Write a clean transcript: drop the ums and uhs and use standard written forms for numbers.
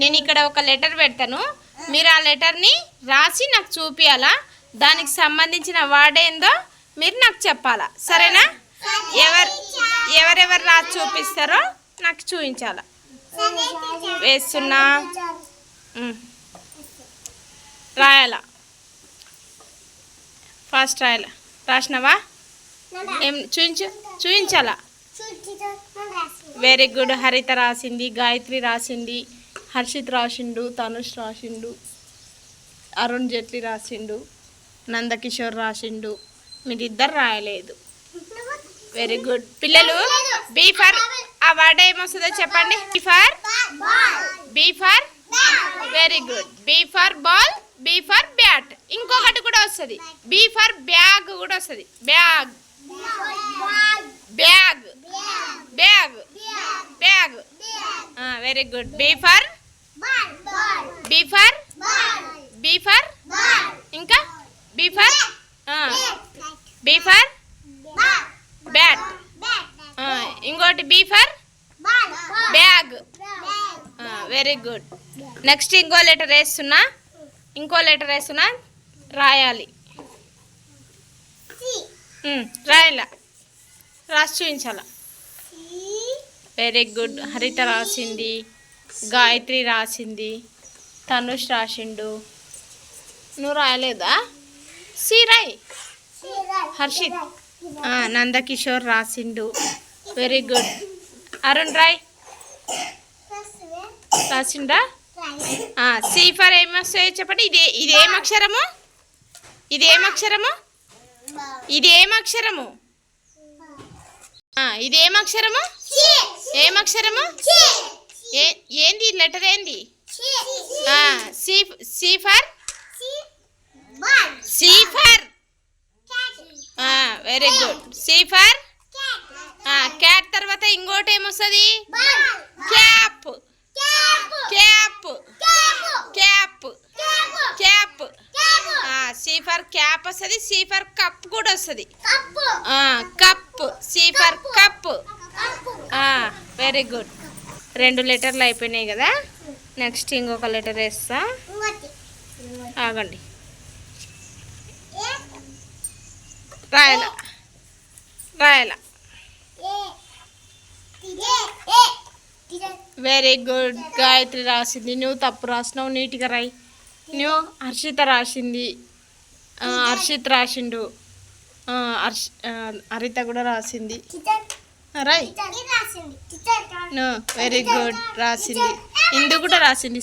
నేను ఇక్కడ ఒక లెటర్ పెడతాను, మీరు ఆ లెటర్ని రాసి నాకు చూపియాలా, దానికి సంబంధించిన వర్డ్ ఏందో మీరు నాకు చెప్పాలా, సరేనా? ఎవరెవరు రాసి చూపిస్తారో నాకు చూపించాలా. వేస్తున్నా, రాయాలా, ఫాస్ట్ రాయాలా. రాసినావా? ఏం చూపించాలా? Very good. హరిత రాసింది, గాయత్రి రాసింది, హర్షిత్ రాసిండు, తనుష్ రాసిండు, అరుణ్ జైట్లీ రాసిండు, నందకిషోర్ రాసిండు, మీరిద్దరు రాయలేదు. వెరీ గుడ్ పిల్లలు. బీ ఫర్ ఆ వర్డ్ ఏమొస్తుందో చెప్పండి. B for very good. B for ball, B for bat. ఇంకొకటి కూడా వస్తుంది, బీ ఫర్ బ్యాగ్ కూడా వస్తుంది. Bag bag bag bag. Very good. B for B for B for ఇంకా B for B for bat. ఇంకోటి B for bag. Very good. Next ఇంకో letter వేస్తున్నా, రాయాలి. రాయాలా, రాసి చూపించాలా. Very good. హరిత రాసింది, గాయత్రి రాసింది, తనుష్ రాసిండు. నువ్వు రాయలేదా? సి రాయ్. హర్షిత్, నందకిషోర్ రాసిండు. Very good. అరుణ్ రాయ్. రాసిండా? సి ఫర్ ఏమొస్తాయో చెప్పండి. ఇదేం అక్షరము? ఇదేం అక్షరము? ఇదేం అక్షరము? ఏంది లెటర్? ఏంది? C for very good. C for cat. తర్వాత ఇంకోటి ఏమొస్తుంది? Cap cap cap cap. C for cap వస్తుంది, సి ఫర్ కప్ కూడా వస్తుంది. Cup, C for cup. Very good. 2 లెటర్లు అయిపోయినాయి కదా. నెక్స్ట్ ఇంకొక లెటర్ వేస్తా, ఆగండి. రాయాలా. Very good. గాయత్రి రాసింది, నువ్వు తప్పు రాసినావు, నీట్గా రాయి. నువ్వు హర్షిత రాసింది, హర్షిత్ రాసిండు, హరిత కూడా రాసింది. రాయ్. Very good. రాసింది, ఇందు కూడా రాసింది.